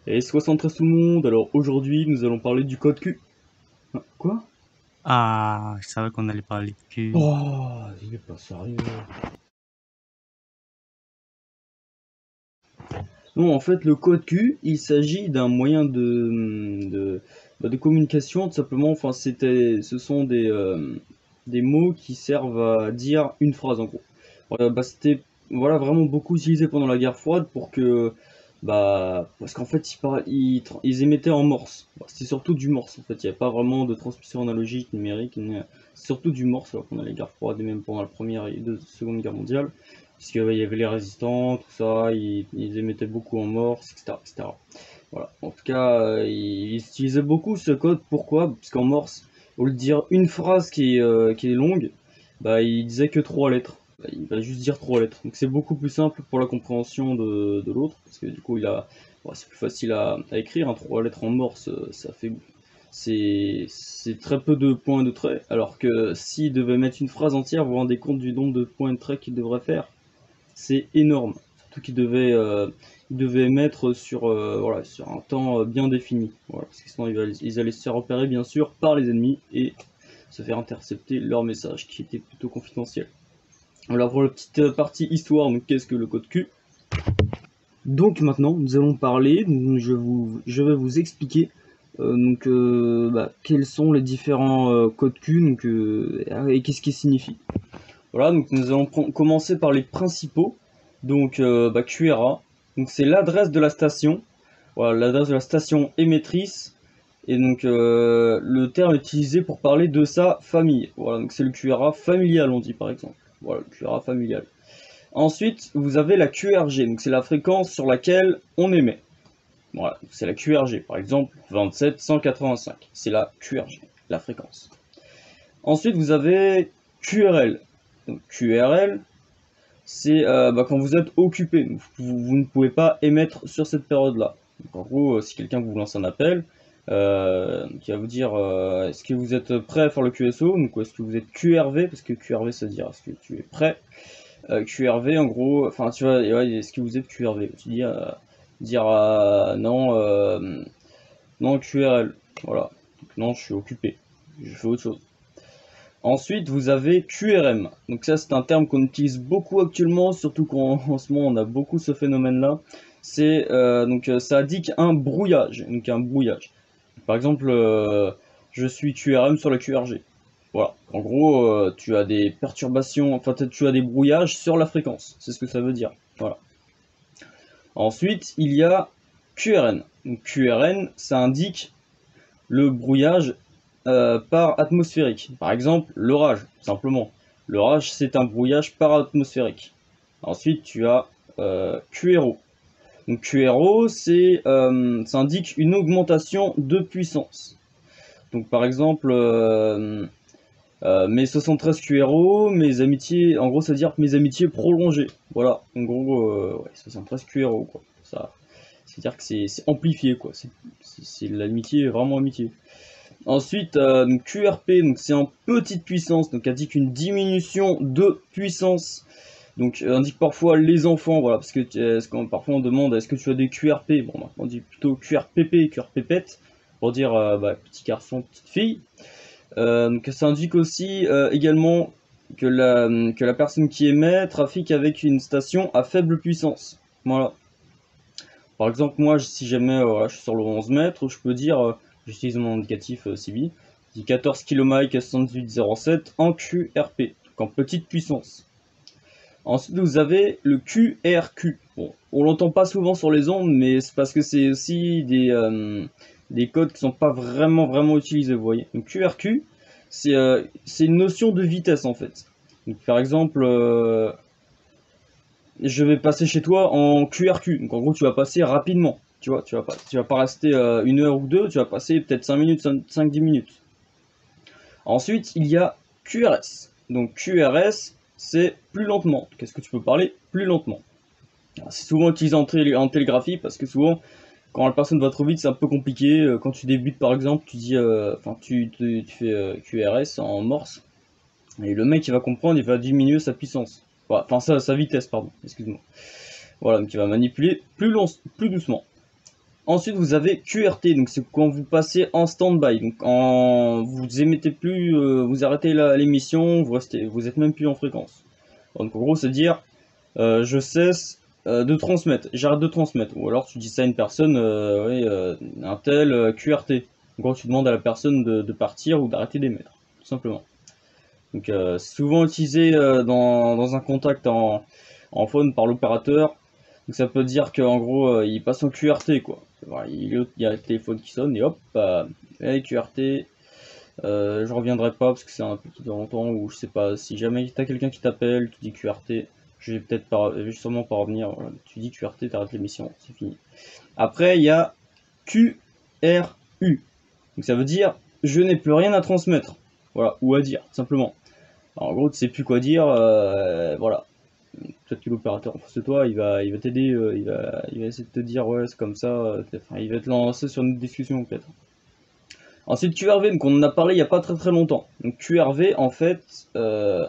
Et 73 tout le monde, alors aujourd'hui nous allons parler du code Q. Ah, quoi? Ah, je savais qu'on allait parler de cul. Oh, il est pas sérieux. Non, en fait, le code Q, il s'agit d'un moyen de communication, tout simplement. Enfin, ce sont des mots qui servent à dire une phrase, en gros. C'était voilà, vraiment beaucoup utilisé pendant la guerre froide pour que. Parce qu'en fait, ils émettaient en morse. C'était surtout du morse, en fait. Il n'y avait pas vraiment de transmission analogique, numérique. C'est surtout du morse, alors qu'on a les guerres froides, et même pendant la première et la seconde guerre mondiale. Parce qu'il y avait les résistants, tout ça, ils émettaient beaucoup en morse, etc., etc. Voilà. En tout cas, ils utilisaient beaucoup ce code. Pourquoi? Parce qu'en morse, au lieu de dire une phrase qui est longue, il disait que trois lettres. Il va juste dire trois lettres. Donc c'est beaucoup plus simple pour la compréhension de l'autre, parce que du coup, c'est plus facile à écrire. Hein. Trois lettres en morse, c'est très peu de points de trait. Alors que s'il devait mettre une phrase entière, vous vous rendez compte du nombre de points de trait qu'il devrait faire. C'est énorme. Surtout il devait mettre sur, voilà, sur un temps bien défini. Voilà, parce que sinon ils allaient se faire repérer bien sûr par les ennemis et se faire intercepter leur message qui était plutôt confidentiel. Alors pour la petite partie histoire, donc qu'est-ce que le code Q? Donc maintenant nous allons parler, je vais vous expliquer quels sont les différents codes Q et qu'est-ce qu'ils signifient. Voilà, donc nous allons commencer par les principaux. Donc QRA, donc c'est l'adresse de la station. Voilà, l'adresse de la station émettrice. Et donc le terme utilisé pour parler de sa famille. Voilà, donc c'est le QRA familial, on dit par exemple. Voilà, le QRA familial. Ensuite, vous avez la QRG, donc c'est la fréquence sur laquelle on émet. Voilà, c'est la QRG, par exemple 27185. C'est la QRG, la fréquence. Ensuite, vous avez QRL. Donc QRL, c'est quand vous êtes occupé. Vous ne pouvez pas émettre sur cette période-là. Donc en gros, si quelqu'un vous lance un appel, qui va vous dire est-ce que vous êtes prêt à faire le QSO, donc est-ce que vous êtes QRV, parce que QRV ça veut dire est-ce que tu es prêt. QRV en gros, enfin tu vois, ouais, est-ce que vous êtes QRV, tu dis dire non, non QRL, voilà, donc, non je suis occupé, je fais autre chose. Ensuite, vous avez QRM. Donc ça, c'est un terme qu'on utilise beaucoup actuellement, surtout qu'en ce moment, on a beaucoup ce phénomène-là. Ça indique un brouillage. Donc un brouillage. Par exemple, je suis QRM sur le QRG. Voilà. En gros, tu as des perturbations, enfin tu as des brouillages sur la fréquence. C'est ce que ça veut dire. Voilà. Ensuite, il y a QRN. Donc QRN, ça indique le brouillage par atmosphérique. Par exemple, l'orage, simplement. L'orage, c'est un brouillage par atmosphérique. Ensuite, tu as QRO. Donc QRO, ça indique une augmentation de puissance. Donc par exemple, mes 73 QRO, mes amitiés, en gros, ça veut dire mes amitiés prolongées. Voilà, en gros, ouais, 73 QRO, quoi. Ça, c'est-à-dire que c'est amplifié, quoi. C'est l'amitié, vraiment amitié. Ensuite, QRP, donc c'est en petite puissance, donc indique une diminution de puissance. Donc indique parfois les enfants, voilà, parce que parfois on demande est-ce que tu as des QRP. Bon, on dit plutôt QRPP, QRPPET, pour dire petit garçon, petite fille. Donc ça indique aussi également que la personne qui émet trafique avec une station à faible puissance. Voilà. Par exemple, moi, si jamais voilà, je suis sur le 11 mètres, je peux dire, j'utilise mon indicatif CB, je dis 14 km 7807 en QRP, donc en petite puissance. Ensuite, vous avez le QRQ. Bon, on l'entend pas souvent sur les ondes, mais c'est parce que c'est aussi des codes qui sont pas vraiment utilisés, vous voyez. Donc QRQ, c'est une notion de vitesse en fait. Donc, par exemple, je vais passer chez toi en QRQ. Donc en gros, tu vas passer rapidement. Tu vois, tu vas pas rester une heure ou deux, tu vas passer peut-être 5 minutes, 5-10 minutes. Ensuite, il y a QRS. Donc QRS, c'est plus lentement. Qu'est-ce que tu peux parler plus lentement? C'est souvent utilisé en télégraphie parce que souvent, quand la personne va trop vite, c'est un peu compliqué. Quand tu débutes par exemple, tu dis, tu fais QRS en morse. Et le mec, il va comprendre, il va diminuer sa puissance. Enfin, sa vitesse, pardon, excuse-moi. Voilà, donc il va manipuler plus doucement. Ensuite, vous avez QRT, donc c'est quand vous passez en stand-by. Donc, vous émettez plus, vous arrêtez l'émission, vous êtes même plus en fréquence. Donc, en gros, c'est dire, je cesse de transmettre, j'arrête de transmettre. Ou alors, tu dis ça à une personne, oui, un tel QRT. En gros, tu demandes à la personne de partir ou d'arrêter d'émettre, tout simplement. Donc, c'est souvent utilisé dans un contact en phone par l'opérateur. Donc ça peut dire qu'en gros, il passe en QRT, quoi. Voilà, il y a le téléphone qui sonne et hop, hey, QRT, je reviendrai pas parce que c'est un peu dans longtemps, ou je sais pas, si jamais t'as quelqu'un qui t'appelle, tu dis QRT, je vais sûrement pas revenir, voilà. Tu dis QRT, t'arrêtes l'émission, c'est fini. Après, il y a QRU, donc ça veut dire je n'ai plus rien à transmettre, voilà, ou à dire, simplement. Alors, en gros, tu sais plus quoi dire, voilà. Peut-être que l'opérateur en face de toi, il va t'aider, il va essayer de te dire ouais c'est comme ça, enfin, il va te lancer sur une discussion peut-être. Ensuite QRV, donc on en a parlé il n'y a pas très longtemps. Donc QRV en fait, tout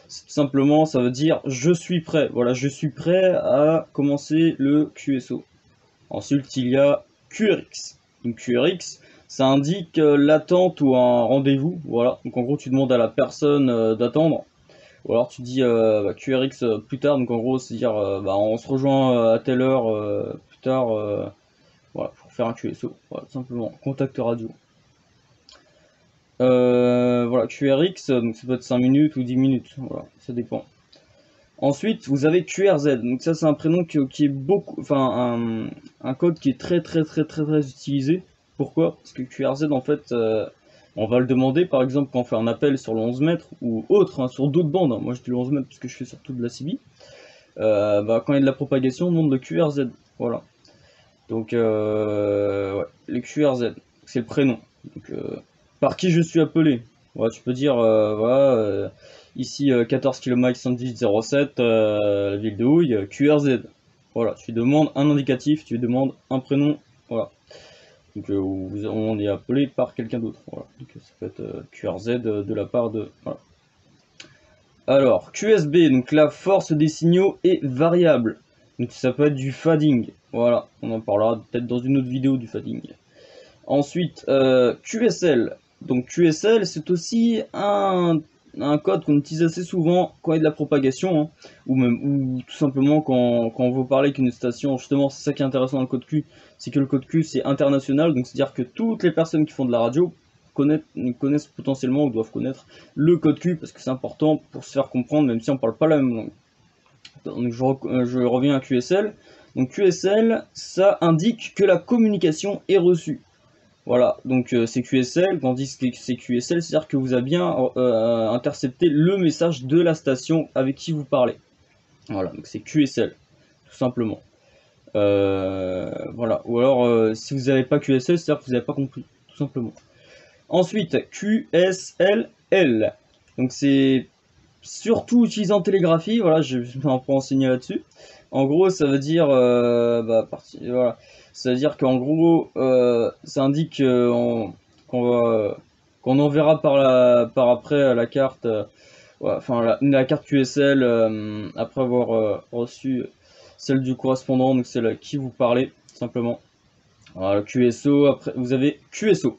simplement ça veut dire je suis prêt. Voilà, je suis prêt à commencer le QSO. Ensuite il y a QRX. Donc QRX, ça indique l'attente ou un rendez-vous. Voilà, donc en gros tu demandes à la personne d'attendre. Ou alors tu dis QRX plus tard, donc en gros c'est dire on se rejoint à telle heure plus tard, voilà, pour faire un QSO, voilà, tout simplement, contact radio. Voilà, QRX, donc ça peut être 5 minutes ou 10 minutes, voilà, ça dépend. Ensuite, vous avez QRZ, donc ça c'est un prénom qui est beaucoup, enfin un code qui est très utilisé. Pourquoi? Parce que QRZ en fait, on va le demander par exemple quand on fait un appel sur le 11 mètres ou autre, hein, sur d'autres bandes. Hein. Moi je dis le 11 mètres parce que je fais surtout de la CB. Quand il y a de la propagation, on demande le QRZ. Voilà. Donc ouais, le QRZ, c'est le prénom. Donc, par qui je suis appelé? Ouais, tu peux dire voilà, ici 14 km 11807, la ville de Houille, QRZ. Voilà, tu demandes un indicatif, tu demandes un prénom. Voilà. Donc on est appelé par quelqu'un d'autre. Voilà. Donc ça peut être QRZ de la part de. Voilà. Alors, QSB, donc la force des signaux est variable. Donc ça peut être du fading. Voilà, on en parlera peut-être dans une autre vidéo du fading. Ensuite, QSL. Donc QSL, c'est aussi un code qu'on utilise assez souvent quand il y a de la propagation, hein, ou tout simplement quand on veut parler qu'une station. Justement, c'est ça qui est intéressant dans le code Q, c'est que le code Q c'est international, donc c'est-à-dire que toutes les personnes qui font de la radio connaissent potentiellement ou doivent connaître le code Q parce que c'est important pour se faire comprendre, même si on parle pas la même langue. Donc je reviens à QSL. Donc QSL, ça indique que la communication est reçue. Voilà, donc c'est QSL, quand on dit que c'est QSL, c'est-à-dire que vous avez bien intercepté le message de la station avec qui vous parlez. Voilà, donc c'est QSL, tout simplement. Voilà, ou alors si vous n'avez pas QSL, c'est-à-dire que vous n'avez pas compris, tout simplement. Ensuite, QSLL, donc c'est surtout utilisé en télégraphie, voilà, je vais un peu enseigner là-dessus. En gros, ça veut dire, voilà, ça veut dire qu'en gros, ça indique qu'on enverra par après la carte, ouais, enfin la carte QSL après avoir reçu celle du correspondant, donc celle à qui vous parlez, simplement. Voilà, QSO, après vous avez QSO.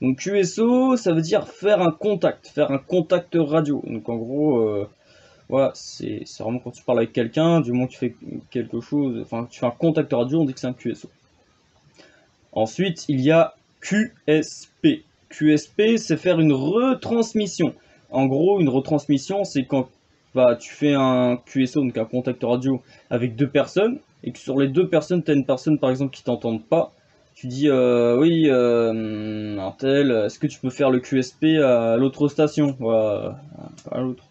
Donc QSO, ça veut dire faire un contact radio. Donc en gros, voilà, c'est vraiment quand tu parles avec quelqu'un, du moment que tu fais quelque chose, enfin tu fais un contact radio, on dit que c'est un QSO. Ensuite, il y a QSP. QSP, c'est faire une retransmission. En gros, une retransmission, c'est quand tu fais un QSO, donc un contact radio, avec deux personnes, et que sur les deux personnes, tu as une personne par exemple qui t'entende pas. Tu dis oui, un tel, est-ce que tu peux faire le QSP à l'autre station? Voilà, à l'autre.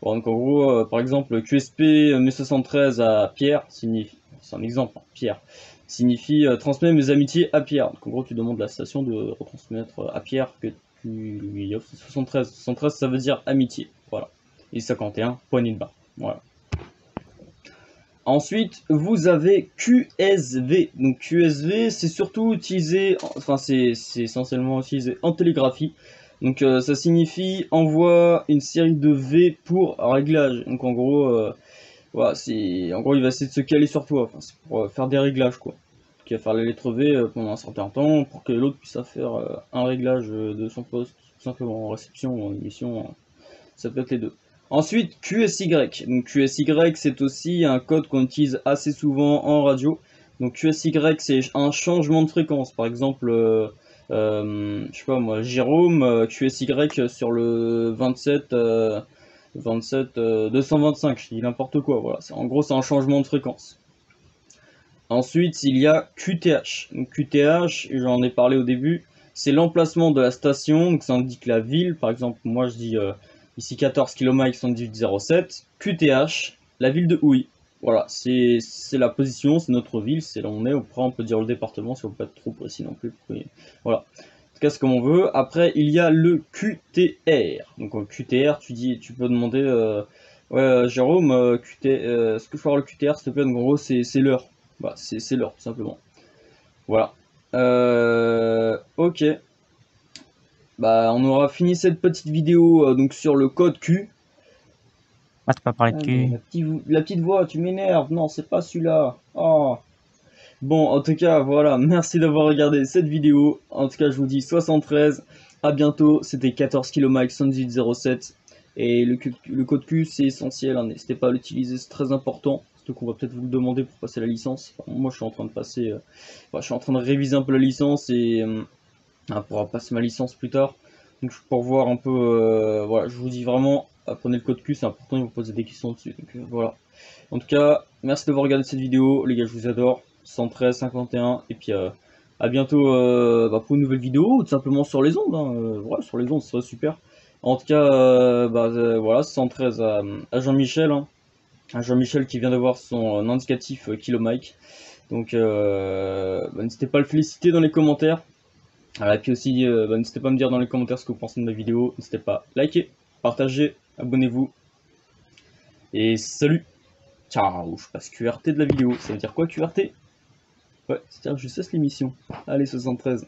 Bon, donc en gros, par exemple, QSP 1073 à Pierre signifie, c'est un exemple, hein, Pierre, signifie transmettre mes amitiés à Pierre. Donc en gros, tu demandes à la station de retransmettre à Pierre que tu lui offres 73. 73, ça veut dire amitié, voilà. Et 51, poignée de main, voilà. Ensuite, vous avez QSV. Donc QSV, c'est surtout utilisé, enfin c'est essentiellement utilisé en télégraphie. Donc ça signifie envoie une série de V pour réglage. Donc en gros, voilà, en gros il va essayer de se caler sur toi. Enfin, c'est pour faire des réglages quoi. qui va faire les lettres V pendant un certain temps pour que l'autre puisse faire un réglage de son poste, tout simplement en réception ou en émission, ça peut être les deux. Ensuite, QSY. Donc QSY, c'est aussi un code qu'on utilise assez souvent en radio. Donc QSY, c'est un changement de fréquence. Par exemple, je sais pas moi, Jérôme, QSY sur le 27, 225, je dis n'importe quoi. Voilà, en gros, c'est un changement de fréquence. Ensuite, il y a QTH. Donc QTH, j'en ai parlé au début, c'est l'emplacement de la station. Donc ça indique la ville. Par exemple, moi je dis ici 14 km 7807. QTH, la ville de Houille. Voilà, c'est la position, c'est notre ville, c'est là où on est. Après, on peut dire le département si on peut pas être trop précis non plus. Voilà. En tout cas, c'est comme on veut. Après, il y a le QTR. Donc QTR, tu peux demander, ouais, Jérôme, est-ce que je peux avoir le QTR s'il te plaît? Donc en gros, c'est l'heure. Bah, c'est l'heure, tout simplement. Voilà. Ok. Bah, on aura fini cette petite vidéo donc sur le code Q. Ah, tu peux parler de Ah, cul. mais la petite voix, tu m'énerves. Non, c'est pas celui-là. Oh. Bon, en tout cas, voilà. Merci d'avoir regardé cette vidéo. En tout cas, je vous dis 73. À bientôt. C'était 14 km 7807. Et le code Q, c'est essentiel. Hein, n'hésitez pas à l'utiliser, c'est très important. Surtout qu'on va peut-être vous le demander pour passer la licence. Enfin, moi, je suis en train de passer. Je suis en train de réviser un peu la licence et pour passer ma licence plus tard. Donc, pour voir un peu. Voilà, je vous dis vraiment, apprenez le code Q, c'est important. Ils vont poser des questions dessus. Donc, voilà. En tout cas, merci d'avoir regardé cette vidéo. Les gars, je vous adore. 113, 51. Et puis, à bientôt pour une nouvelle vidéo ou tout simplement sur les ondes. Hein. Voilà, sur les ondes, ce serait super. En tout cas, voilà, 113 à Jean-Michel. Hein. À Jean-Michel qui vient d'avoir son indicatif Kilomike. Donc, n'hésitez pas à le féliciter dans les commentaires. Et puis aussi, n'hésitez pas à me dire dans les commentaires ce que vous pensez de ma vidéo. N'hésitez pas à liker, partager, abonnez-vous. Et salut! Ciao! Je passe QRT de la vidéo. Ça veut dire quoi QRT? Ouais, c'est-à-dire que je cesse l'émission. Allez, 73.